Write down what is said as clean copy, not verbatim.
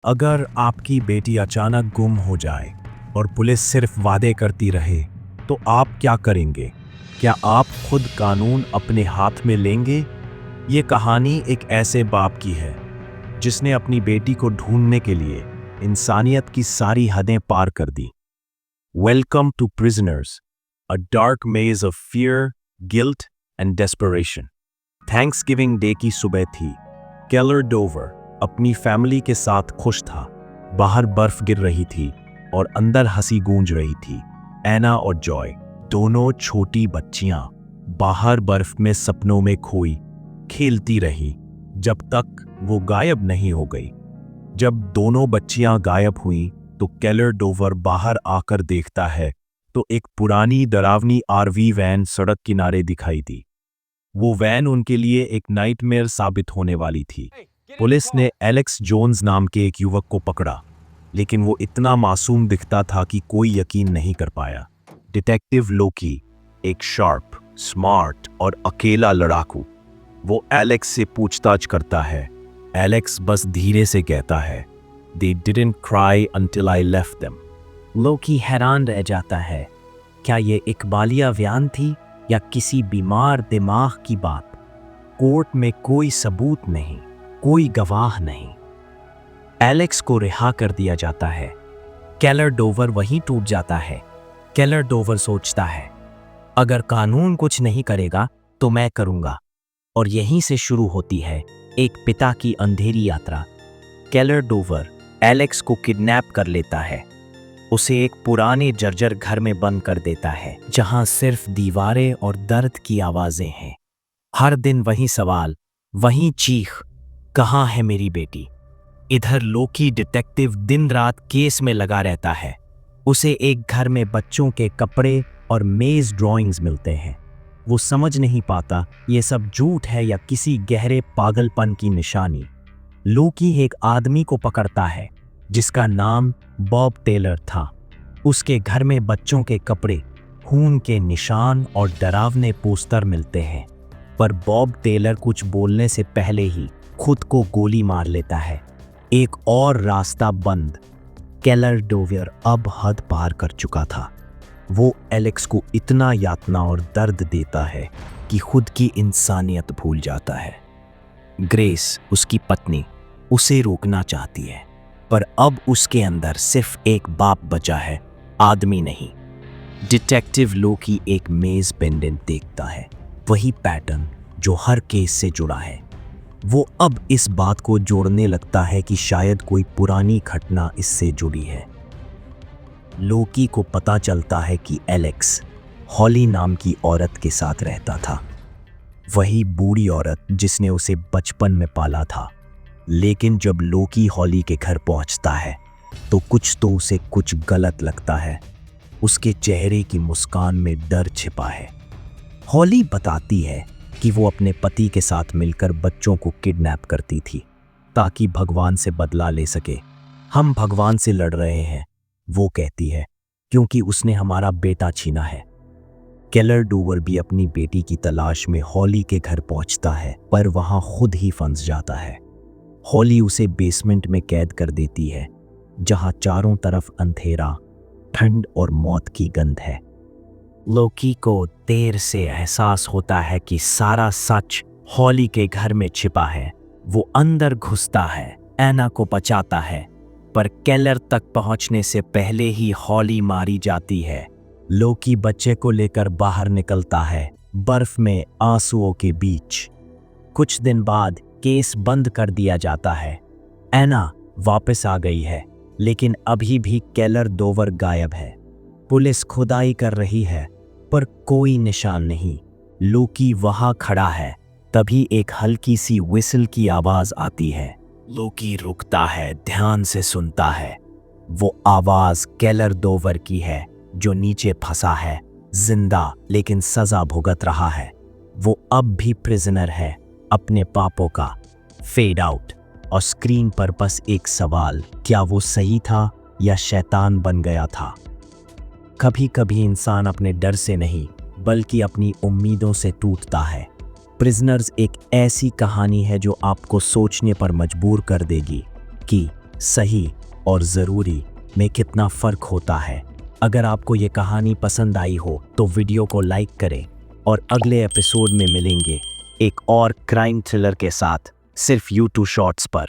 अगर आपकी बेटी अचानक गुम हो जाए और पुलिस सिर्फ वादे करती रहे, तो आप क्या करेंगे? क्या आप खुद कानून अपने हाथ में लेंगे? ये कहानी एक ऐसे बाप की है जिसने अपनी बेटी को ढूंढने के लिए इंसानियत की सारी हदें पार कर दी। Welcome to prisoners, a dark maze of fear, guilt and desperation. Thanksgiving Day की सुबह थी। केलर डोवर अपनी फैमिली के साथ खुश था। बाहर बर्फ गिर रही थी और अंदर हंसी गूंज रही थी। एना और जॉय, दोनों छोटी बच्चियां, बाहर बर्फ में सपनों में खोई खेलती रही जब तक वो गायब नहीं हो गई। जब दोनों बच्चियां गायब हुईं, तो केलर डोवर बाहर आकर देखता है तो एक पुरानी डरावनी आरवी वैन सड़क किनारे दिखाई दी। वो वैन उनके लिए एक नाइटमेयर साबित होने वाली थी। पुलिस ने एलेक्स जोन्स नाम के एक युवक को पकड़ा, लेकिन वो इतना मासूम दिखता था कि कोई यकीन नहीं कर पाया। डिटेक्टिव लोकी, एक शार्प, स्मार्ट और अकेला लड़ाकू, वो एलेक्स से पूछताछ करता है। एलेक्स बस धीरे से कहता है, "They didn't cry until I left them." लोकी हैरान रह जाता है। क्या ये इकबालिया बयान थी या किसी बीमार दिमाग की बात? कोर्ट में कोई सबूत नहीं, कोई गवाह नहीं। एलेक्स को रिहा कर दिया जाता है। केलर डोवर वहीं टूट जाता है। केलर डोवर सोचता है, अगर कानून कुछ नहीं करेगा तो मैं करूंगा। और यहीं से शुरू होती है एक पिता की अंधेरी यात्रा। केलर डोवर एलेक्स को किडनैप कर लेता है। उसे एक पुराने जर्जर घर में बंद कर देता है, जहां सिर्फ दीवारें और दर्द की आवाजें हैं। हर दिन वही सवाल, वही चीख, कहाँ है मेरी बेटी? इधर लोकी डिटेक्टिव दिन रात केस में लगा रहता है। उसे एक घर में बच्चों के कपड़े और मेज ड्राइंग्स मिलते हैं। वो समझ नहीं पाता ये सब झूठ है या किसी गहरे पागलपन की निशानी। लोकी एक आदमी को पकड़ता है जिसका नाम बॉब टेलर था। उसके घर में बच्चों के कपड़े, खून के निशान और डरावने पोस्टर मिलते हैं। पर बॉब टेलर कुछ बोलने से पहले ही खुद को गोली मार लेता है। एक और रास्ता बंद। केलर डोवर अब हद पार कर चुका था। वो एलेक्स को इतना यातना और दर्द देता है कि खुद की इंसानियत भूल जाता है। ग्रेस, उसकी पत्नी, उसे रोकना चाहती है, पर अब उसके अंदर सिर्फ एक बाप बचा है, आदमी नहीं। डिटेक्टिव लोकी एक मेज पेंडेंट देखता है, वही पैटर्न जो हर केस से जुड़ा है। वो अब इस बात को जोड़ने लगता है कि शायद कोई पुरानी घटना इससे जुड़ी है। लोकी को पता चलता है कि एलेक्स हॉली नाम की औरत के साथ रहता था, वही बूढ़ी औरत जिसने उसे बचपन में पाला था। लेकिन जब लोकी हॉली के घर पहुंचता है तो उसे कुछ गलत लगता है। उसके चेहरे की मुस्कान में डर छिपा है। हॉली बताती है कि वो अपने पति के साथ मिलकर बच्चों को किडनैप करती थी ताकि भगवान से बदला ले सके। हम भगवान से लड़ रहे हैं, वो कहती है, क्योंकि उसने हमारा बेटा छीना है। केलर डोवर भी अपनी बेटी की तलाश में हॉली के घर पहुंचता है, पर वहां खुद ही फंस जाता है। हॉली उसे बेसमेंट में कैद कर देती है, जहां चारों तरफ अंधेरा, ठंड और मौत की गंध है। लोकी को देर से एहसास होता है कि सारा सच हॉली के घर में छिपा है। वो अंदर घुसता है, एना को बचाता है, पर केलर तक पहुंचने से पहले ही हॉली मारी जाती है। लोकी बच्चे को लेकर बाहर निकलता है, बर्फ में आंसुओं के बीच। कुछ दिन बाद केस बंद कर दिया जाता है। एना वापस आ गई है, लेकिन अभी भी केलर डोवर गायब है। पुलिस खुदाई कर रही है, पर कोई निशान नहीं। लोकी वहां खड़ा है, तभी एक हल्की सी व्हिसल की आवाज आती है। लोकी रुकता है, ध्यान से सुनता है। वो आवाज केलर डोवर की है, जो नीचे फंसा है, जिंदा लेकिन सजा भुगत रहा है। वो अब भी प्रिजनर है, अपने पापों का। फेड आउट और स्क्रीन पर बस एक सवाल, क्या वो सही था या शैतान बन गया था? कभी कभी इंसान अपने डर से नहीं, बल्कि अपनी उम्मीदों से टूटता है। प्रिजनर्स एक ऐसी कहानी है जो आपको सोचने पर मजबूर कर देगी कि सही और ज़रूरी में कितना फ़र्क होता है। अगर आपको ये कहानी पसंद आई हो तो वीडियो को लाइक करें और अगले एपिसोड में मिलेंगे एक और क्राइम थ्रिलर के साथ, सिर्फ YouTube शॉर्ट्स पर।